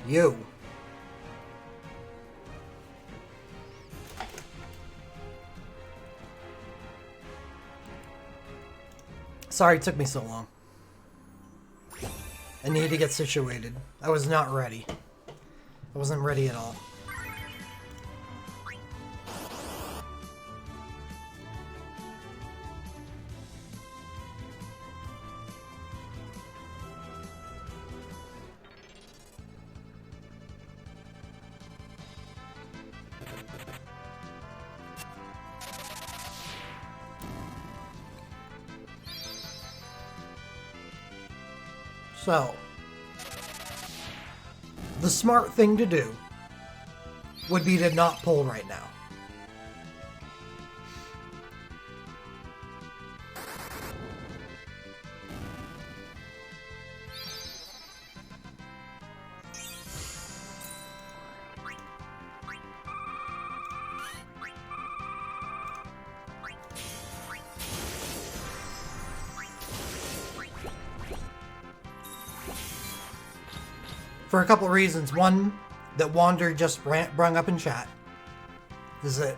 You. Sorry it took me so long. I needed to get situated. I was not ready. I wasn't ready at all. So, the smart thing to do would be to not pull right now. For a couple of reasons. One, that Wander just brung up in chat, is that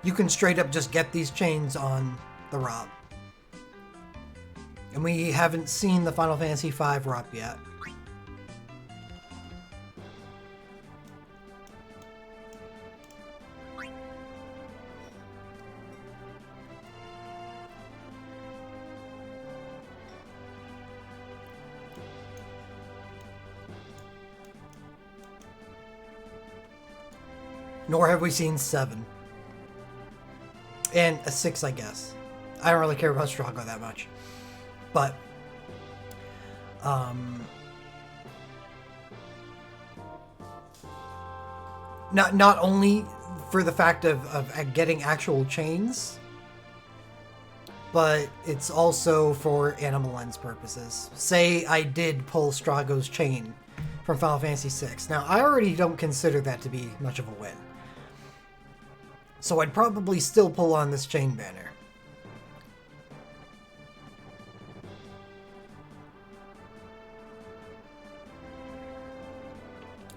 you can straight up just get these chains on the ROP. And we haven't seen the Final Fantasy V ROP yet. Nor have we seen 7. And a 6, I guess. I don't really care about Strago that much. But, not only for the fact of getting actual chains, but it's also for Animal Lens purposes. Say I did pull Strago's chain from Final Fantasy VI. Now, I already don't consider that to be much of a win. So I'd probably still pull on this chain banner.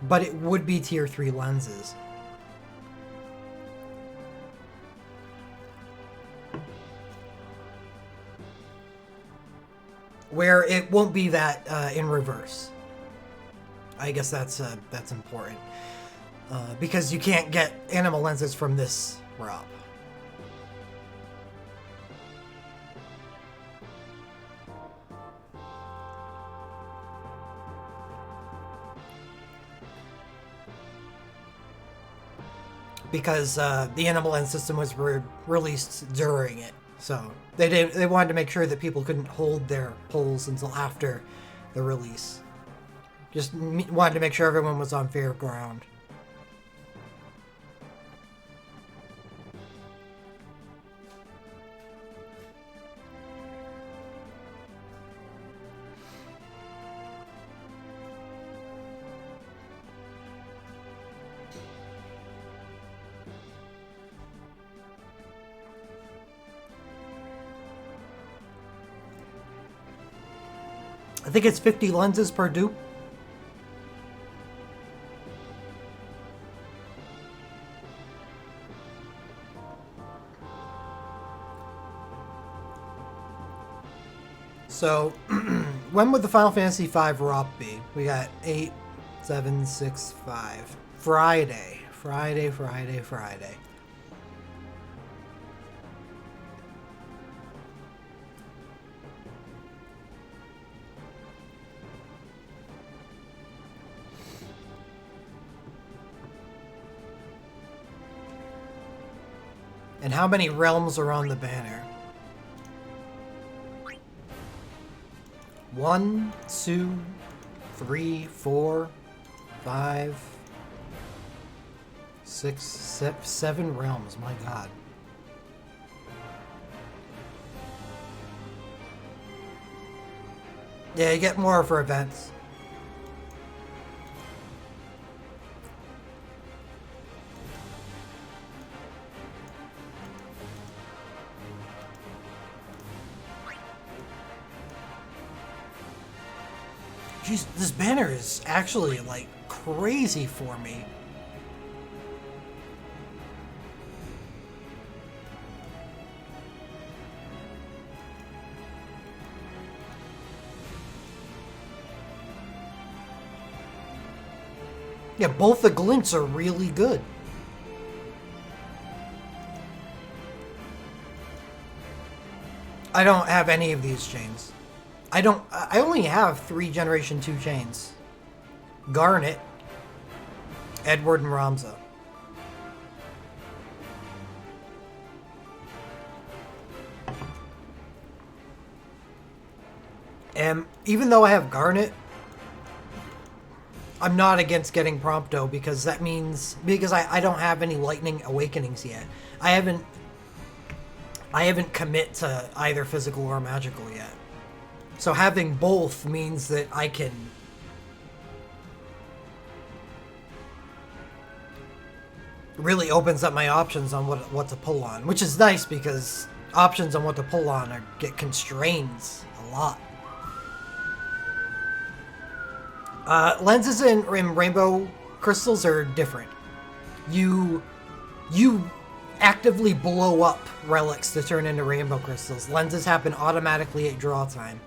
But it would be tier 3 lenses. Where it won't be that in reverse. I guess that's important. Because you can't get animal lenses from this ROP. Because the animal lens system was released during it, so they wanted to make sure that people couldn't hold their pulls until after the release. Just wanted to make sure everyone was on fair ground. I think it's 50 lenses per dupe. So, when would the Final Fantasy V ROP be? We got 8, 7, 6, 5. Friday. And how many realms are on the banner? 1, 2, 3, 4, 5, 6, 7 realms. My God. Yeah, you get more for events. Jeez, this banner is actually, like, crazy for me. Yeah, both the glints are really good. I don't have any of these chains. I only have 3 Generation 2 chains. Garnet, Edward, and Ramza. And even though I have Garnet, I'm not against getting Prompto because that means... Because I don't have any Lightning Awakenings yet. I haven't commit to either physical or magical yet. So having both means that I can... really opens up my options on what to pull on. Which is nice because options on what to pull on get constraints a lot. Lenses in Rainbow Crystals are different. You actively blow up relics to turn into Rainbow Crystals. Lenses happen automatically at draw time.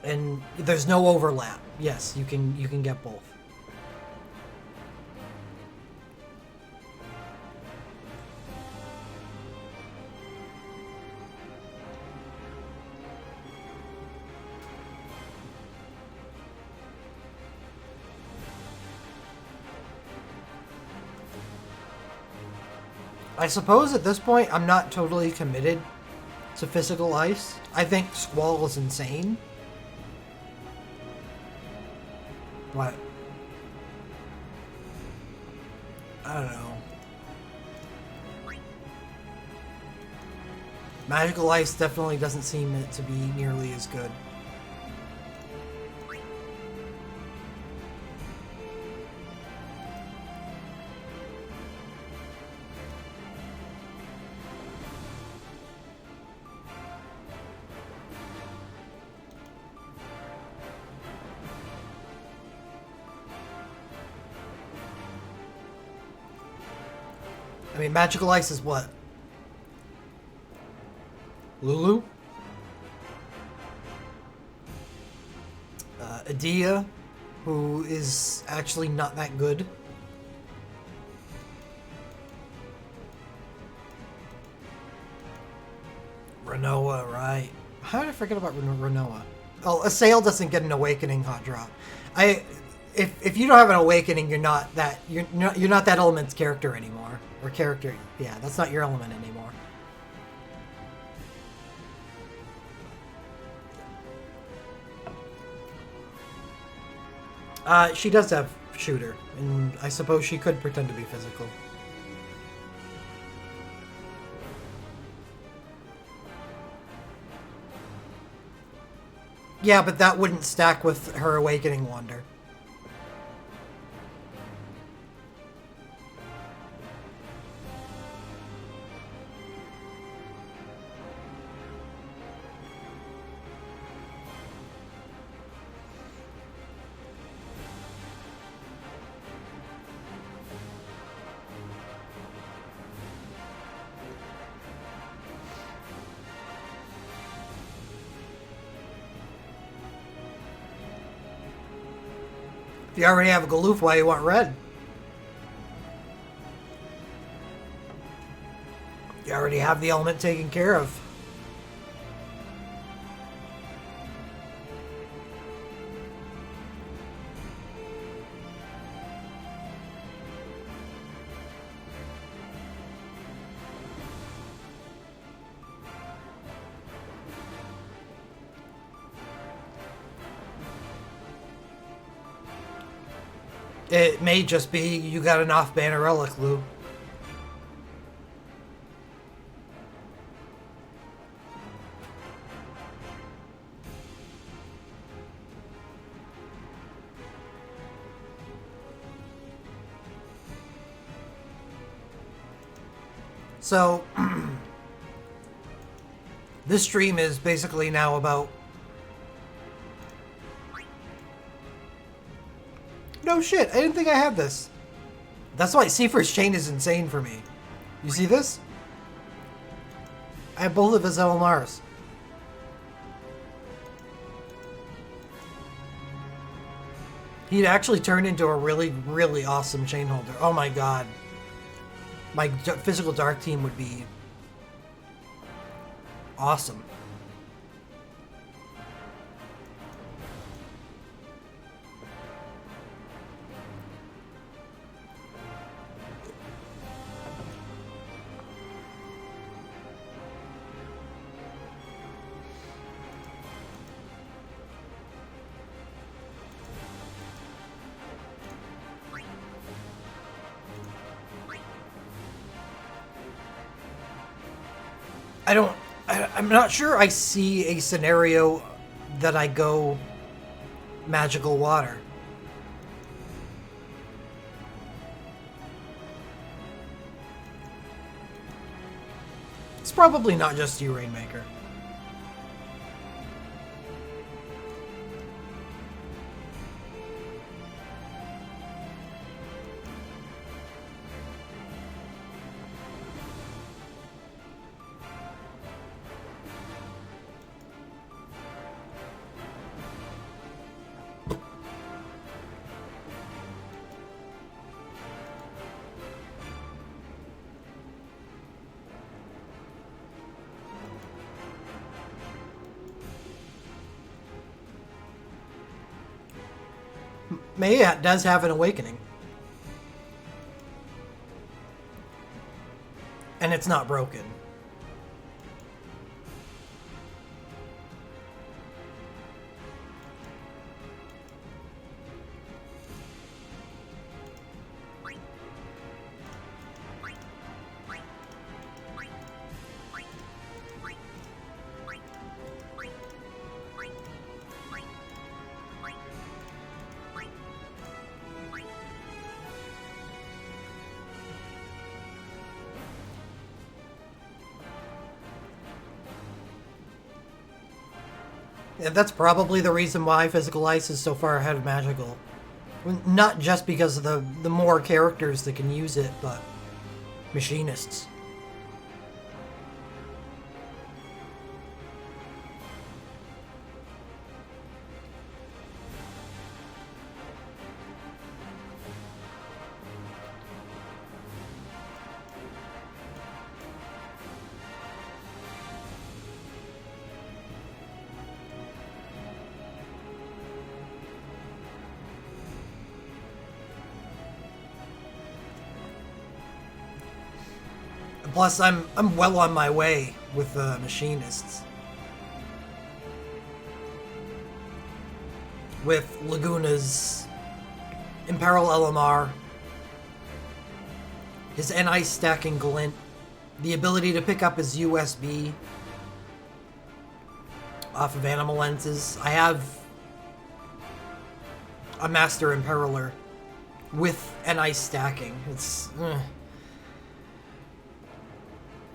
And there's no overlap. Yes, you can get both. I suppose at this point I'm not totally committed to physical ice. I think Squall is insane. But I don't know. Magical ice definitely doesn't seem it to be nearly as good. I mean, magical ice is what? Lulu? Adia, who is actually not that good. Renoa, right. How did I forget about Renoa? Oh, Assail doesn't get an awakening hot drop. If you don't have an awakening, you're not that element's character anymore. Or character, yeah, that's not your element anymore. She does have shooter, and I suppose she could pretend to be physical. Yeah, but that wouldn't stack with her awakening wonder. If you already have a Galoof, why you want red? You already have the element taken care of. It may just be you got an off-banner relic, Lou. So, this stream is basically now about No shit, I didn't think I had this. That's why Seifer's chain is insane for me. You see this? I have both of his LMRs. He'd actually turn into a really, really awesome chain holder. Oh my god. My physical dark team would be awesome. I'm not sure I see a scenario that I go magical water. It's probably not just you, Rainmaker. Maya does have an awakening. And it's not broken. Yeah, that's probably the reason why Physical Ice is so far ahead of Magical. Not just because of the more characters that can use it, but machinists. Plus, I'm well on my way with the machinists. With Laguna's Imperil LMR, his NI stacking glint, the ability to pick up his USB off of animal lenses. I have a Master Imperiler with NI stacking. It's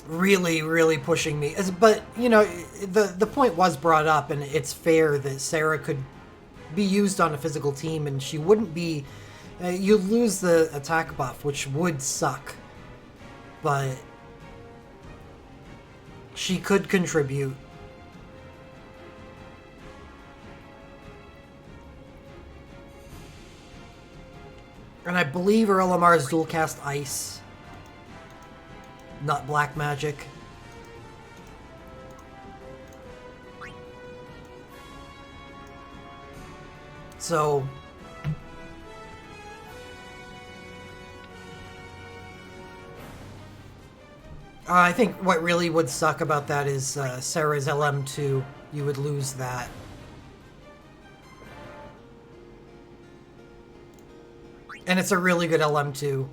really, really pushing me. But, you know, the point was brought up, and it's fair that Sarah could be used on a physical team, and she wouldn't be... you'd lose the attack buff, which would suck. But she could contribute. And I believe her LMR is dual cast Ice. Not black magic. So I think what really would suck about that is Sarah's LM2. You would lose that. And it's a really good LM2.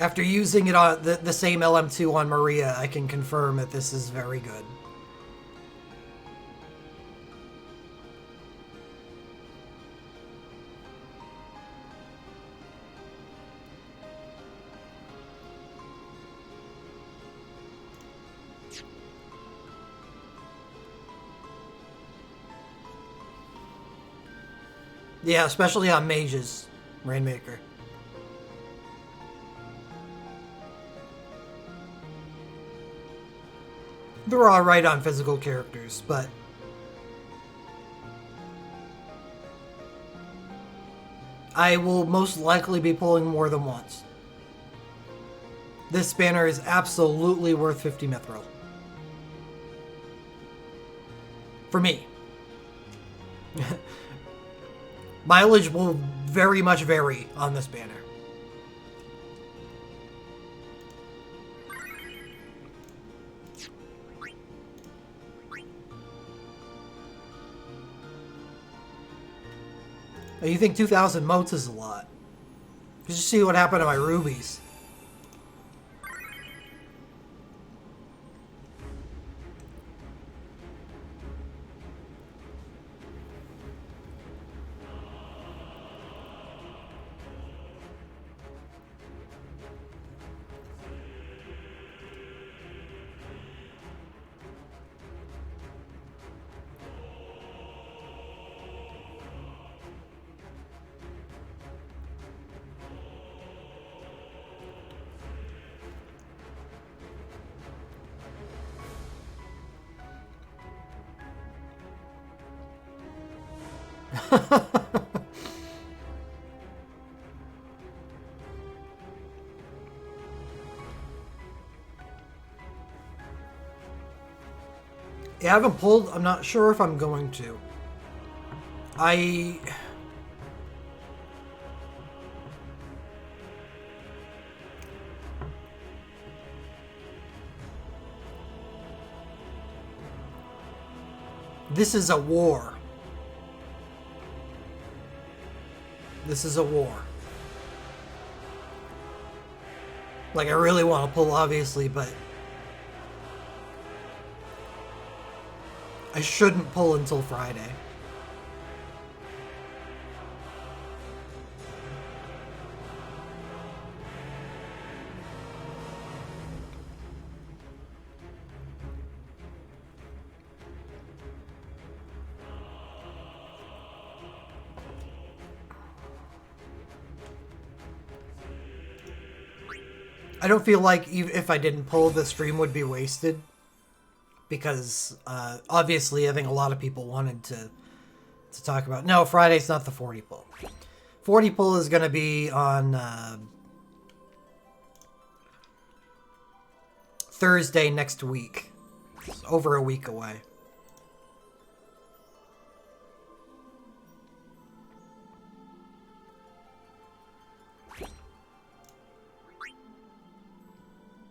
After using it on the same LM2 on Maria, I can confirm that this is very good. Yeah, especially on mages, Rainmaker. They're alright on physical characters, but I will most likely be pulling more than once. This banner is absolutely worth 50 mithril. For me. Mileage will very much vary on this banner. You think 2,000 motes is a lot? Did you see what happened to my rubies? Yeah, I haven't pulled. I'm not sure if I'm going to. This is a war. This is a war. Like, I really want to pull, obviously, but I shouldn't pull until Friday. I don't feel like if I didn't pull, the stream would be wasted. Because, obviously, I think a lot of people wanted to talk about... No, Friday's not the 40 pull. 40 pull is going to be on Thursday next week. It's over a week away.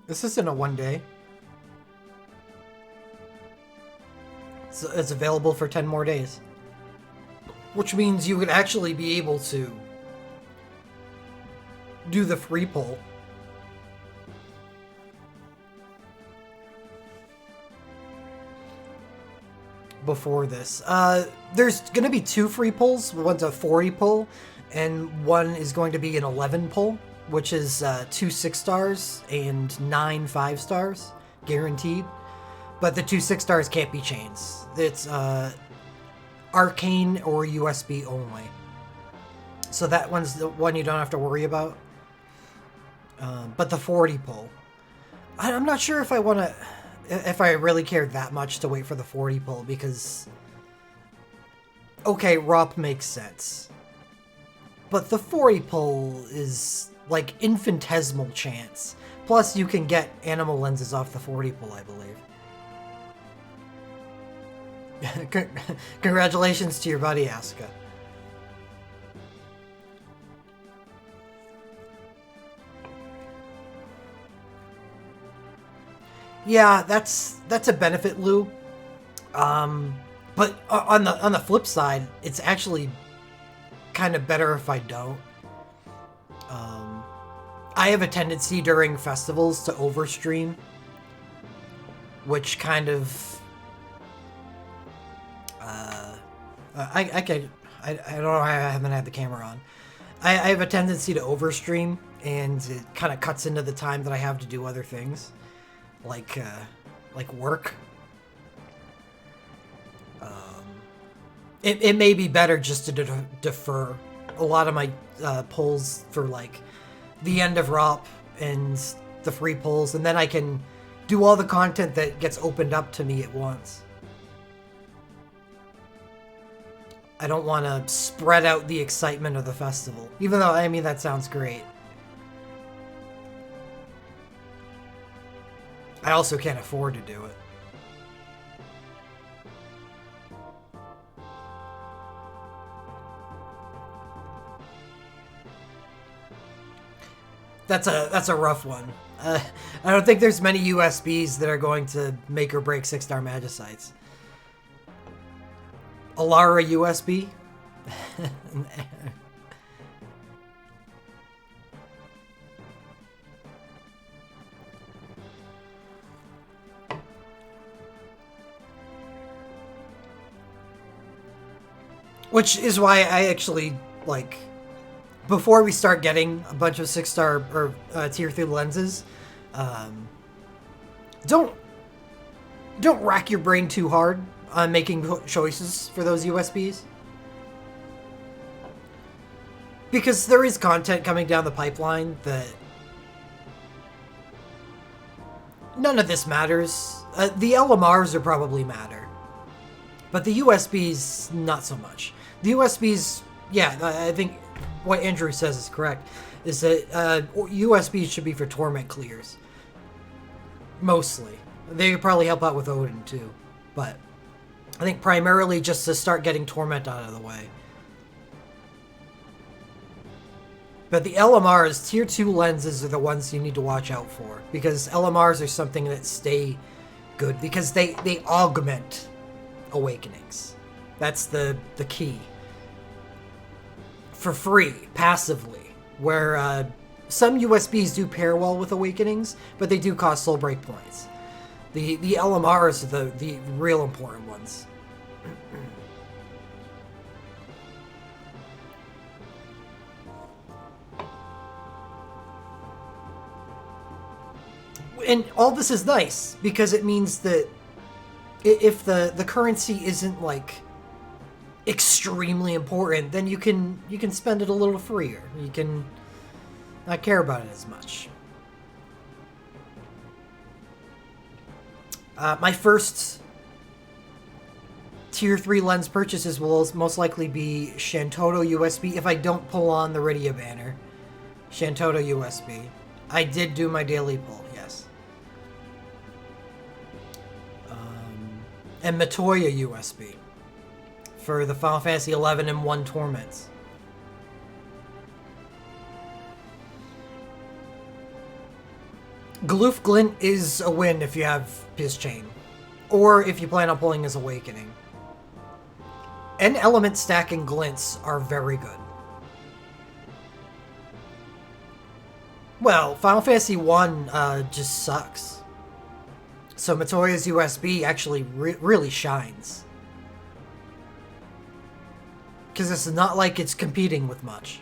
This isn't a one day. It's available for 10 more days. Which means you would actually be able to do the free pull. Before this. There's going to be 2 free pulls. One's a 40 pull, and one is going to be an 11 pull, which is 2 6-stars and 9 5-stars, guaranteed. But the 2 6-stars can't be Chainz. It's arcane or USB only. So that one's the one you don't have to worry about. But the 40 pull, I'm not sure if I want to, if I really cared that much to wait for the 40 pull, because okay, ROP makes sense, but the 40 pull is like infinitesimal chance. Plus, you can get animal lenses off the 40 pull, I believe. Congratulations to your buddy, Asuka. Yeah, that's a benefit, Lou. But on the flip side, it's actually kind of better if I don't. I have a tendency during festivals to overstream, which kind of I don't know. I haven't had the camera on. I have a tendency to overstream, and it kind of cuts into the time that I have to do other things, like work. it may be better just to defer a lot of my pulls for like the end of ROP and the free pulls, and then I can do all the content that gets opened up to me at once. I don't want to spread out the excitement of the festival, even though, I mean, that sounds great. I also can't afford to do it. That's a rough one. I don't think there's many USBs that are going to make or break 6-star Magicites. Alara USB? Which is why I actually, like, before we start getting a bunch of 6-star or tier 3 lenses, don't rack your brain too hard on making choices for those USBs. Because there is content coming down the pipeline that none of this matters. The LMRs will probably matter, but the USBs, not so much. The USBs, yeah, I think what Andrew says is correct, is that USBs should be for Torment clears. Mostly. They could probably help out with Odin too, but I think primarily just to start getting Torment out of the way. But the LMRs, tier 2 lenses are the ones you need to watch out for, because LMRs are something that stay good, because they augment Awakenings. That's the key. For free, passively, where some USBs do pair well with Awakenings, but they do cost soul break points. The LMRs are the real important ones. And all this is nice, because it means that if the currency isn't, like, extremely important, then you can spend it a little freer. You can not care about it as much. My first tier 3 lens purchases will most likely be Shantoto USB if I don't pull on the Rydia banner. Shantoto USB. I did do my daily pull, yes. And Matoya USB for the Final Fantasy 11 and 1 Torments. Galoof Glint is a win if you have his chain, or if you plan on pulling his Awakening. And element stacking glints are very good. Well, Final Fantasy 1 just sucks. So Matoya's USB actually really shines. Because it's not like it's competing with much.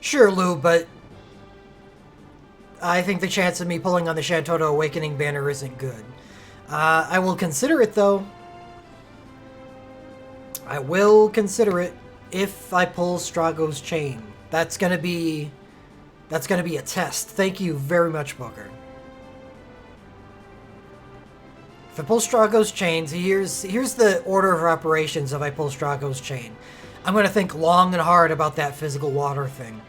Sure, Lou, but I think the chance of me pulling on the Shantoto Awakening banner isn't good. I will consider it, though. I will consider it if I pull Strago's Chain. That's gonna be a test. Thank you very much, Booker. If I pull Strago's Chains, here's the order of operations if I pull Strago's Chain. I'm going to think long and hard about that physical water thing.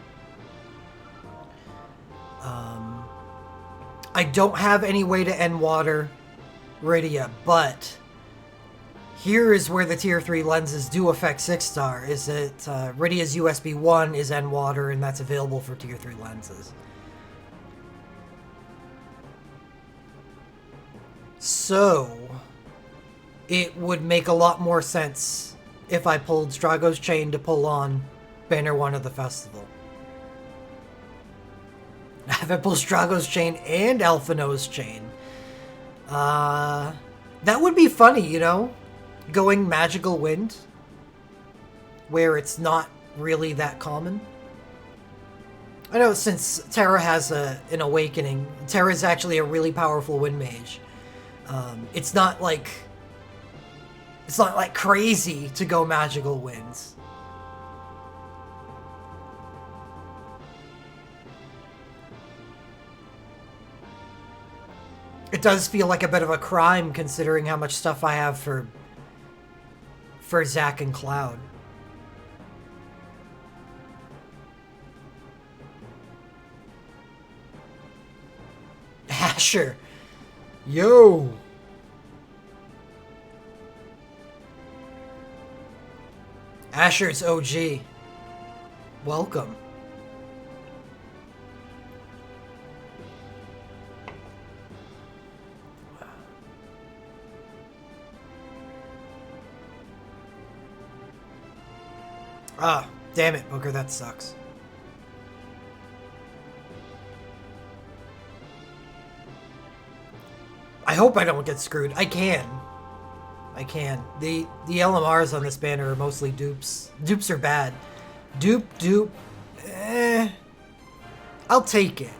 I don't have any way to end water Rydia, but here is where the tier 3 lenses do affect 6-star, is that Rydia's USB 1 is end water, and that's available for tier 3 lenses. So, it would make a lot more sense if I pulled Strago's Chain to pull on Banner 1 of the festival. If I pull Strago's Chain and Alphino's Chain, that would be funny, you know? Going Magical Wind, where it's not really that common. I know since Terra has an Awakening, Terra's actually a really powerful Wind Mage. It's not like It's not like crazy to go magical winds. It does feel like a bit of a crime considering how much stuff I have for Zack and Cloud. Asher. Yo. Asher's OG. Welcome. Ah, damn it, Booker, that sucks. I hope I don't get screwed. I can. I can. The LMRs on this banner are mostly dupes. Dupes are bad. Dupe. I'll take it.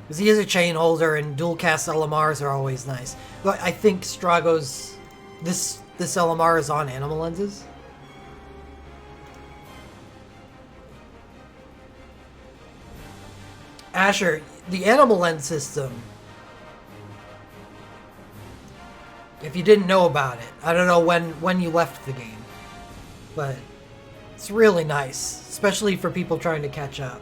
Because he is a chain holder and dual cast LMRs are always nice. But I think Strago's... This LMR is on animal lenses. Asher, the animal lens system, if you didn't know about it, I don't know when you left the game, but it's really nice, especially for people trying to catch up.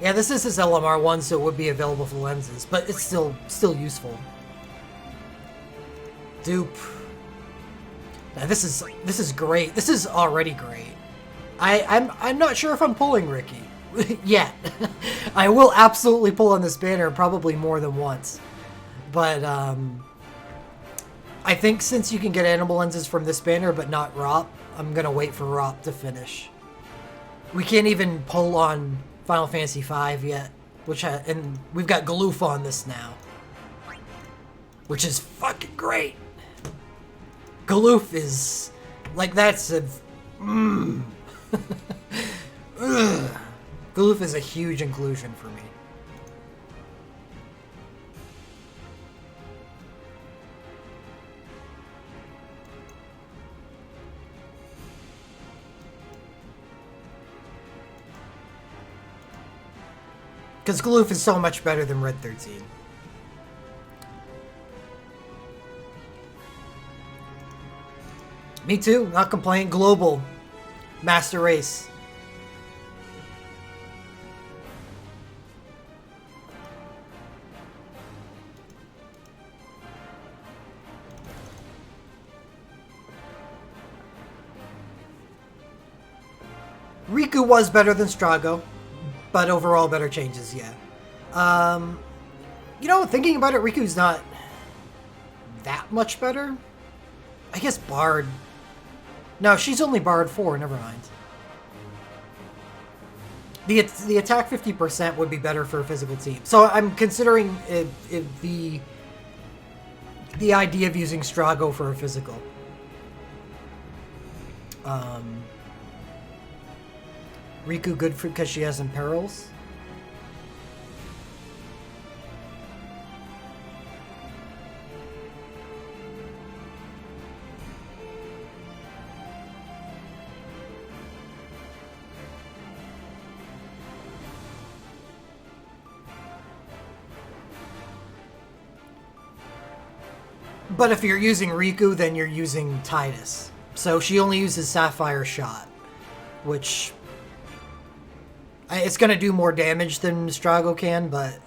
Yeah, this is his LMR one, so it would be available for lenses, but it's still useful. Dupe. Now this is great. This is already great. I'm not sure if I'm pulling Ricky yet. I will absolutely pull on this banner probably more than once, but I think since you can get animal lenses from this banner but not ROP, I'm gonna wait for ROP to finish. We can't even pull on Final Fantasy V yet, and we've got Galoof on this now, which is fucking great. Galoof is like that's a Galoof is a huge inclusion for me. Because Galoof is so much better than Red 13. Me too, not complaining. Global. Master Race. Riku was better than Strago, but overall better changes, yeah. You know, thinking about it, Riku's not that much better. I guess Bard. No, she's only Bard 4, never mind. The attack 50% would be better for a physical team. So I'm considering the idea of using Strago for a physical. Riku good for because she has imperils. But if you're using Riku, then you're using Tidus. So she only uses Sapphire Shot, which it's going to do more damage than Strago can, but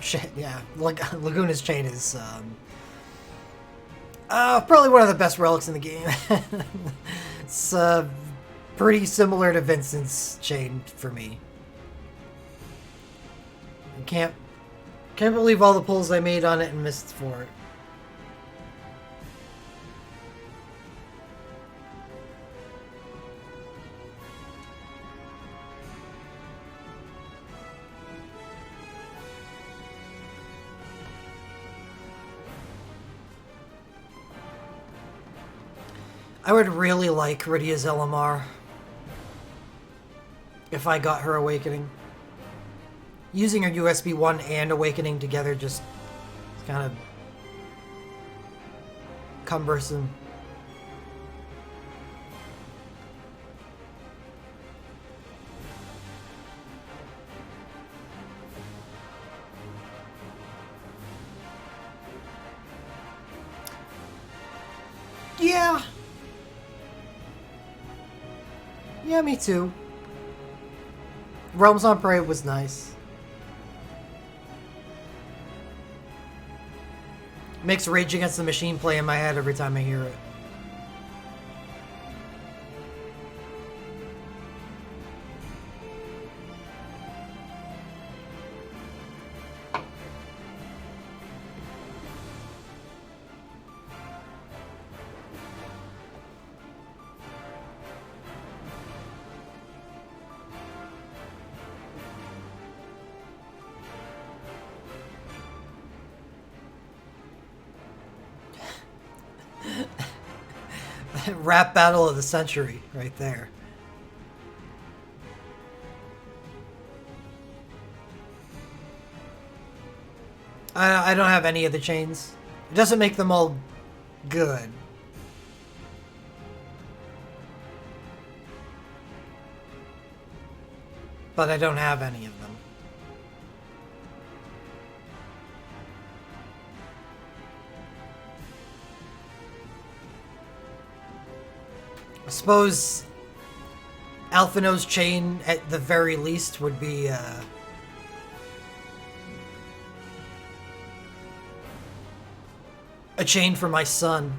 shit, yeah. Laguna's Chain is probably one of the best relics in the game. It's pretty similar to Vincent's Chain for me. I can't believe all the pulls I made on it and missed for it. I would really like Rydia's LMR if I got her Awakening. Using her USB 1 and Awakening together just kind of cumbersome. Yeah. Yeah, me too. Realms on Parade was nice. Makes Rage Against the Machine play in my head every time I hear it. Rap battle of the century, right there. I don't have any of the chains. It doesn't make them all good. But I don't have any of them. I suppose Alphino's chain, at the very least, would be a chain for my son.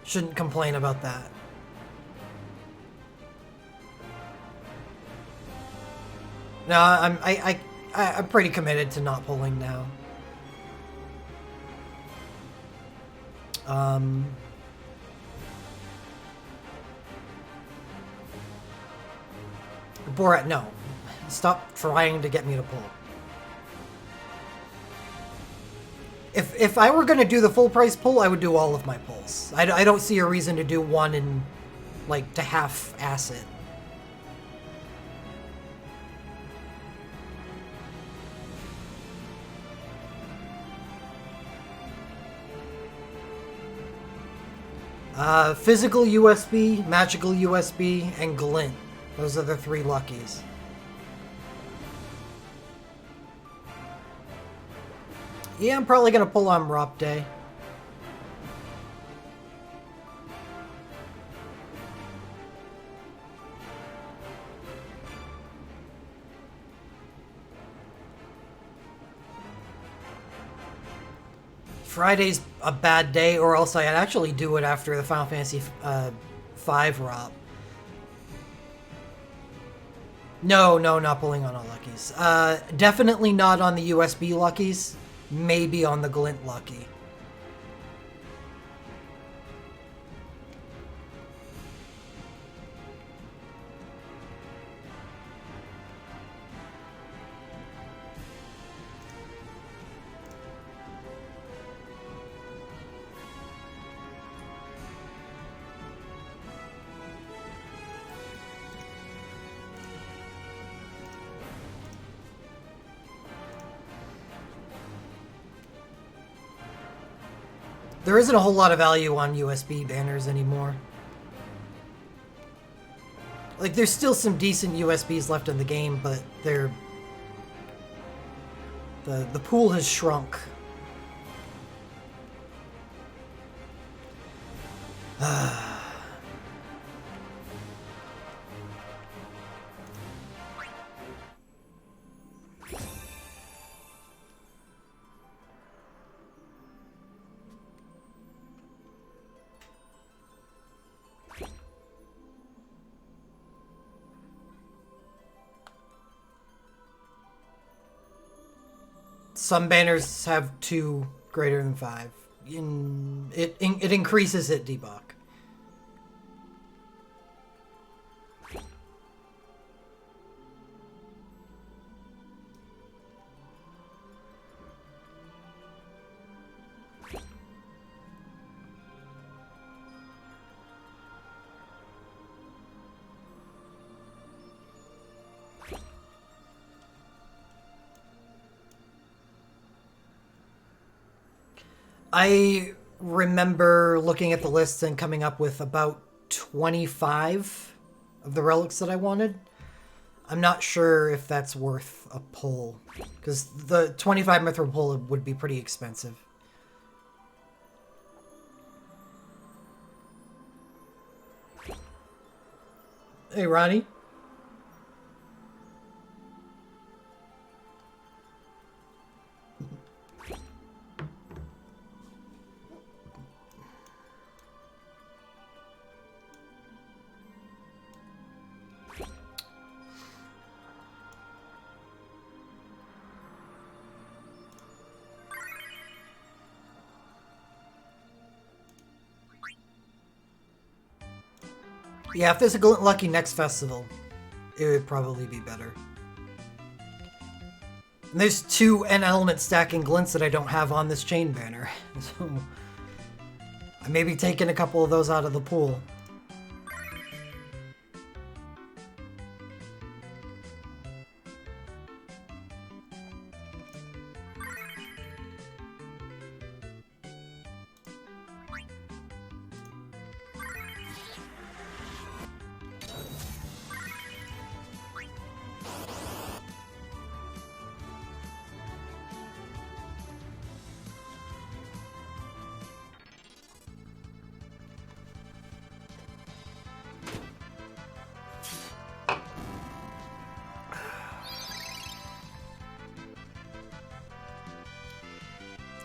Shouldn't complain about that. No, I'm pretty committed to not pulling now. Borat, no. Stop trying to get me to pull. If I were going to do the full price pull, I would do all of my pulls. I don't see a reason to do one and, like, to half-ass it. Physical USB, magical USB, and glint. Those are the 3 luckies. Yeah, I'm probably gonna pull on Rop Day. Friday's a bad day, or else I'd actually do it after the Final Fantasy V Rop. No, not pulling on all luckies. Definitely not on the USB luckies. Maybe on the glint lucky. There isn't a whole lot of value on USB banners anymore. Like, there's still some decent USBs left in the game, but they're... The pool has shrunk. Some banners have 2 greater than 5. It increases it debug. I remember looking at the list and coming up with about 25 of the relics that I wanted. I'm not sure if that's worth a pull, because the 25 mithril pull would be pretty expensive. Hey, Ronnie. Yeah, if there's a Glint Lucky next festival, it would probably be better. And there's 2 N-element stacking glints that I don't have on this chain banner. So I may be taking a couple of those out of the pool.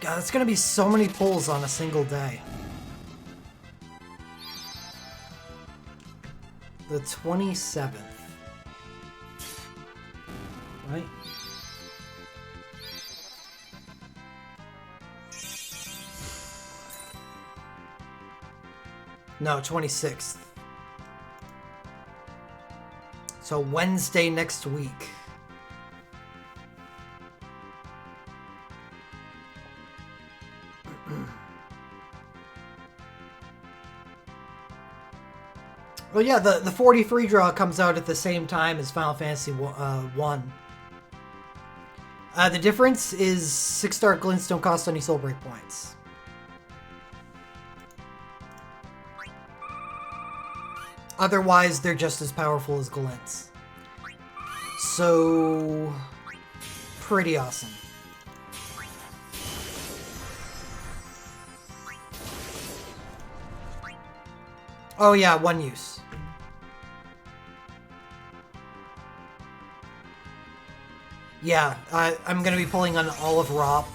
God, it's gonna be so many pulls on a single day. The 27th. Right? No, 26th. So Wednesday next week. Well, yeah, the 43 draw comes out at the same time as Final Fantasy 1. The difference is 6-star glints don't cost any soul break points. Otherwise, they're just as powerful as glints. So, pretty awesome. Oh yeah, 1 use. Yeah, I'm going to be pulling on Olive Rop,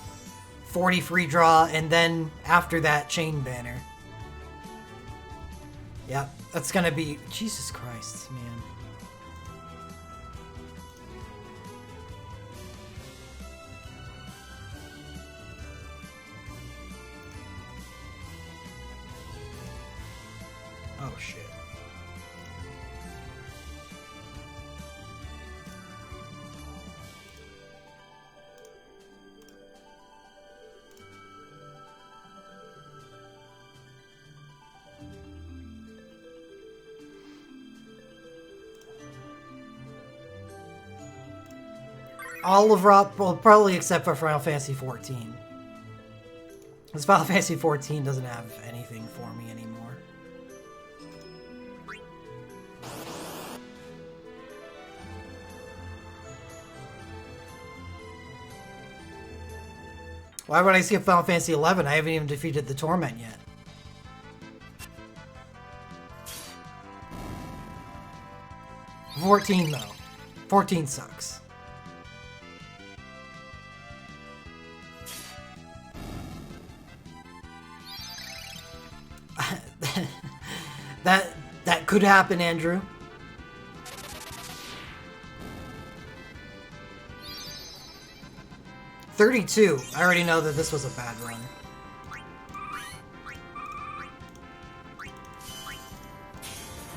40 free draw, and then after that, Chain Banner. Yeah, that's going to be... Jesus Christ, man. Oh, shit. Olive Rop, well, probably except for Final Fantasy 14. Because Final Fantasy 14 doesn't have anything for me anymore. Why would I skip Final Fantasy 11? I haven't even defeated the Torment yet. $14 though. 14 sucks. That could happen, Andrew. $32. I already know that this was a bad run.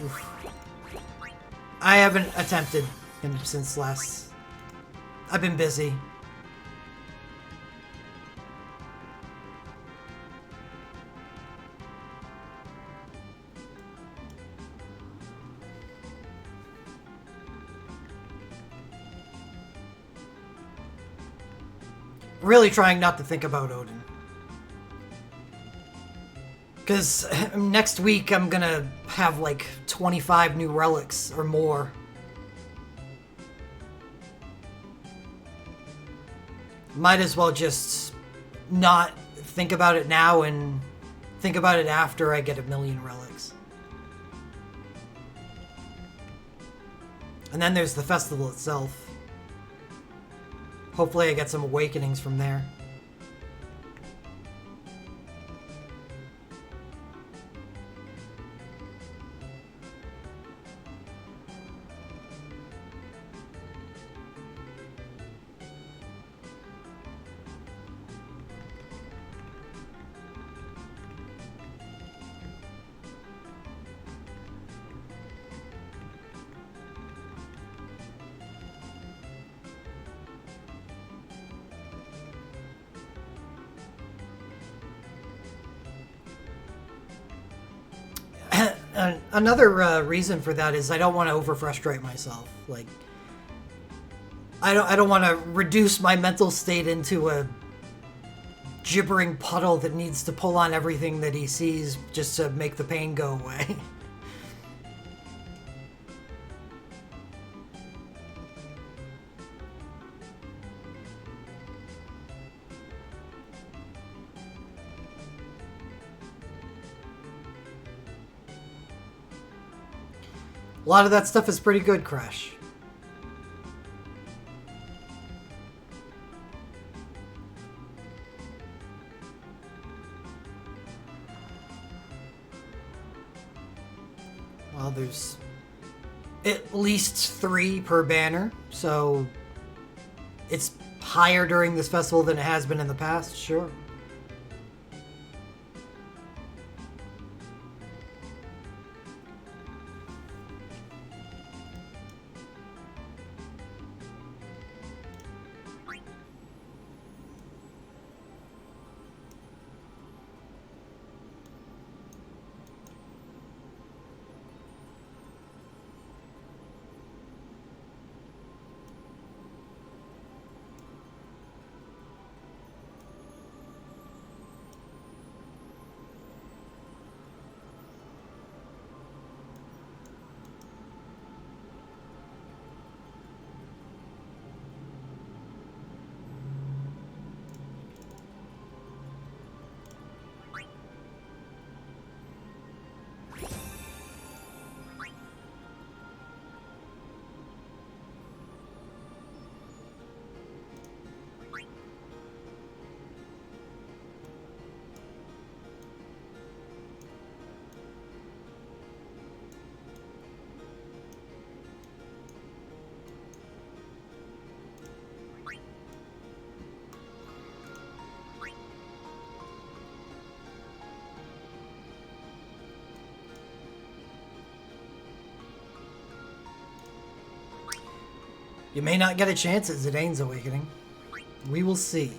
Oof. I haven't attempted him since last... I've been busy. Really trying not to think about Odin. Because next week I'm gonna have like 25 new relics or more. Might as well just not think about it now and think about it after I get 1,000,000 relics. And then there's the festival itself. Hopefully I get some awakenings from there. Another reason for that is I don't want to over-frustrate myself. Like, I don't want to reduce my mental state into a gibbering puddle that needs to pull on everything that he sees just to make the pain go away. A lot of that stuff is pretty good, Crash. Well, there's at least 3 per banner, so it's higher during this festival than it has been in the past, sure. You may not get a chance at Zidane's Awakening. We will see.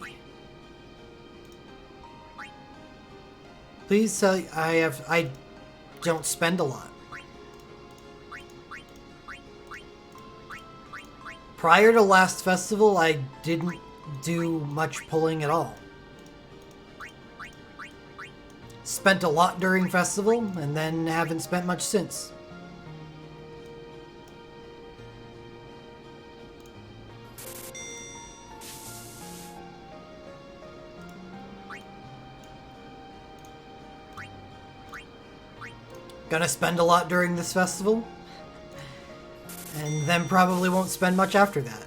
Please tell you, I don't spend a lot. Prior to last festival, I didn't do much pulling at all. Spent a lot during festival, and then haven't spent much since. Gonna spend a lot during this festival, and then probably won't spend much after that.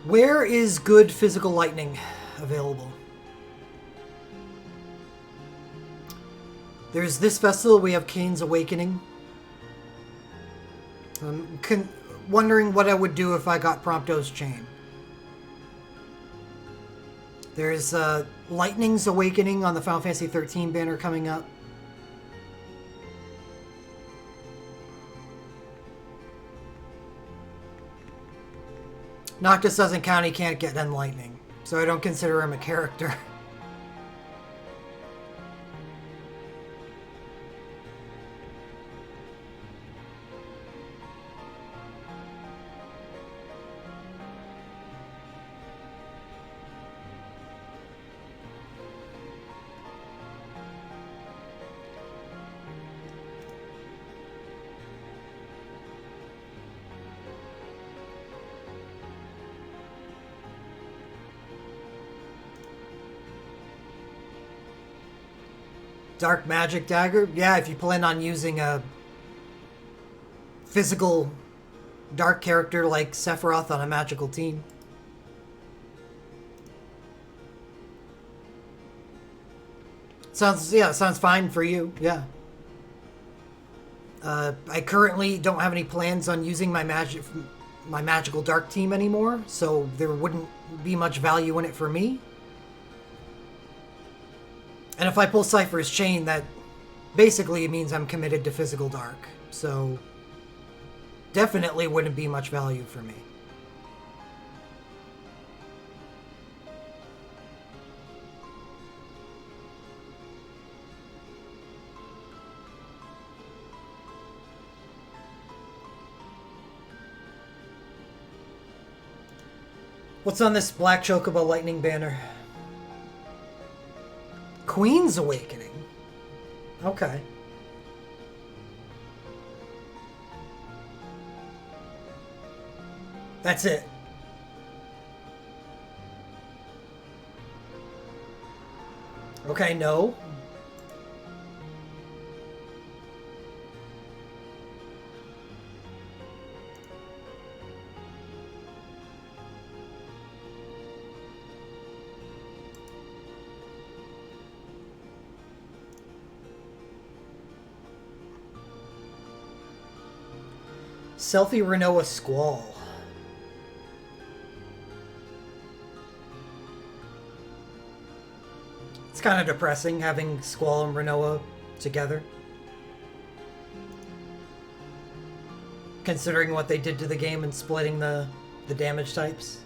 Where is good physical lightning available? There's this festival, we have Chainz Awakening. I'm wondering what I would do if I got Prompto's Chain. There's Lightning's Awakening on the Final Fantasy 13 banner coming up. Noctis doesn't count, he can't get Enlightening. So I don't consider him a character. Dark Magic Dagger? Yeah, if you plan on using a physical dark character like Sephiroth on a magical team. Sounds fine for you, yeah. I currently don't have any plans on using my magical dark team anymore, so there wouldn't be much value in it for me. And if I pull Cypher's Chain, that basically means I'm committed to physical dark. So definitely wouldn't be much value for me. What's on this Black Chocobo Lightning banner? Queen's Awakening. Okay. That's it. Okay, no. Selfie Renoa Squall. It's kind of depressing having Squall and Renoa together. Considering what they did to the game and splitting the damage types.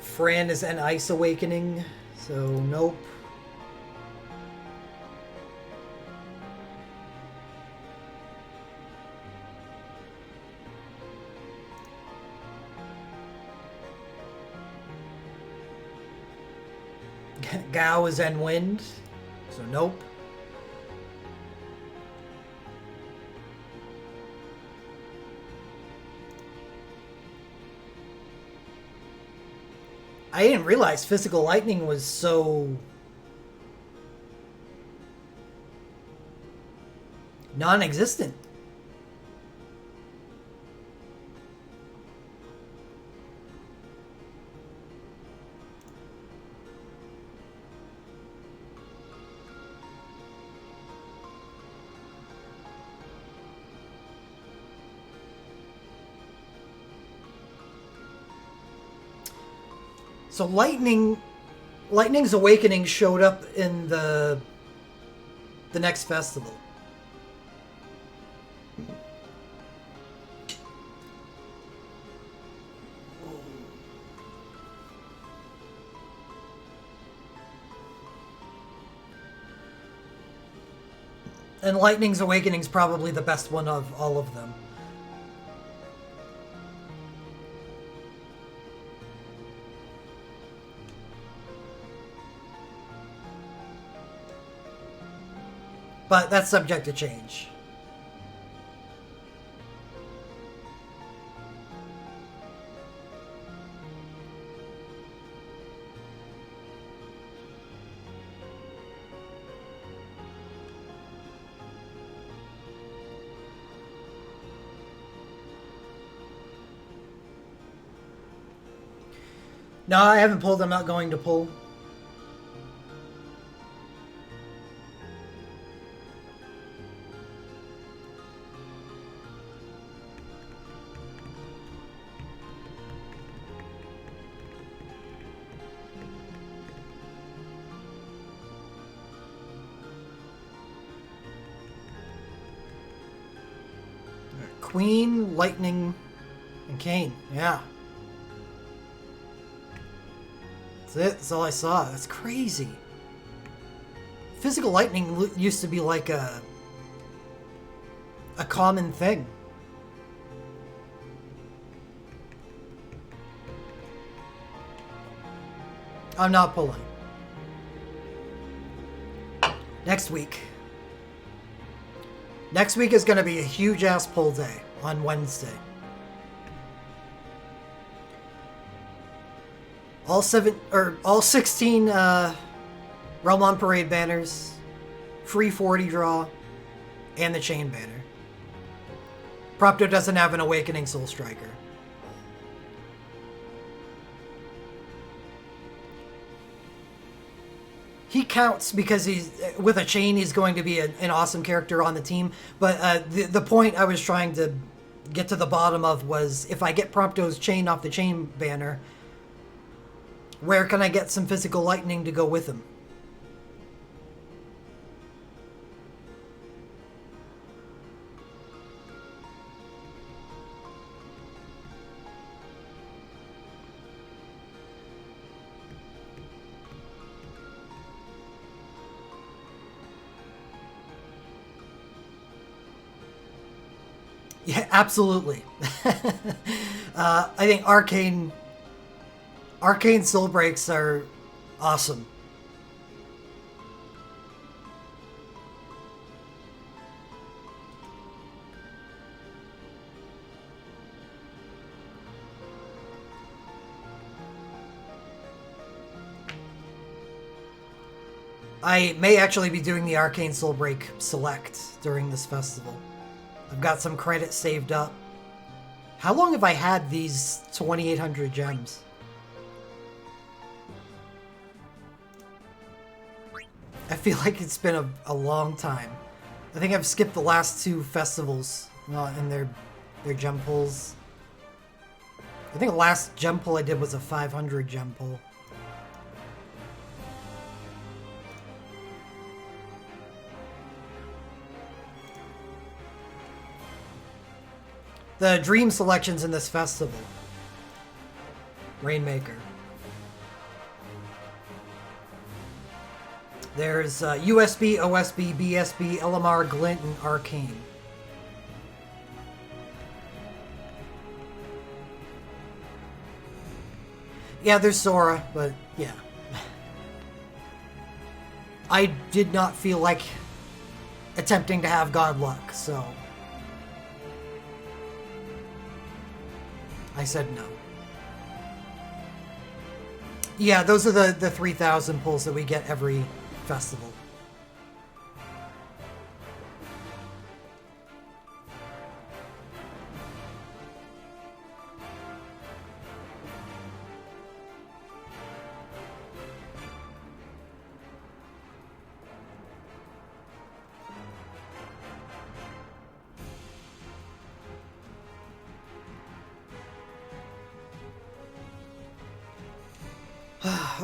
Fran is an Ice Awakening, so nope. Gao is N Wind, so nope. I didn't realize Physical Lightning was so non-existent. So Lightning's Awakening showed up in the next festival. And Lightning's Awakening's probably the best one of all of them. But that's subject to change. No, I haven't pulled. I'm not going to pull. Queen, Lightning, and Kane. Yeah. That's it. That's all I saw. That's crazy. Physical Lightning used to be like a common thing. I'm not pulling. Next week. Next week is going to be a huge-ass pull day on Wednesday. All 16 Realm on Parade banners, free 40 draw, and the chain banner. Propto doesn't have an Awakening Soul Striker. He counts because he's with a chain. He's going to be an awesome character on the team. But the point I was trying to get to the bottom of was if I get Prompto's chain off the chain banner, where can I get some physical lightning to go with him? Yeah, absolutely. I think Arcane Soul Breaks are awesome. I may actually be doing the Arcane Soul Break Select during this festival. I've got some credits saved up. How long have I had these 2,800 gems? I feel like it's been a long time. I think I've skipped the last two festivals in their gem pulls. I think the last gem pull I did was a 500 gem pull. The dream selections in this festival. Rainmaker. There's USB, OSB, BSB, LMR, Glint, and Arcane. Yeah, there's Sora, but yeah. I did not feel like attempting to have God Luck, so I said no. Yeah, those are the 3,000 pulls that we get every festival.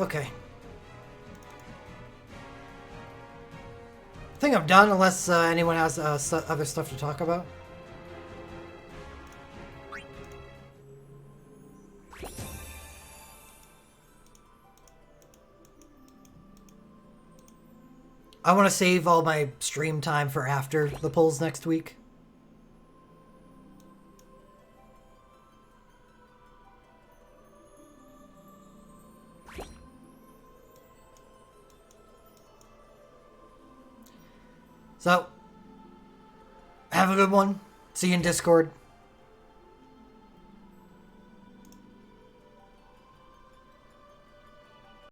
Okay. I think I'm done unless anyone has other stuff to talk about. I want to save all my stream time for after the polls next week. So, have a good one. See you in Discord.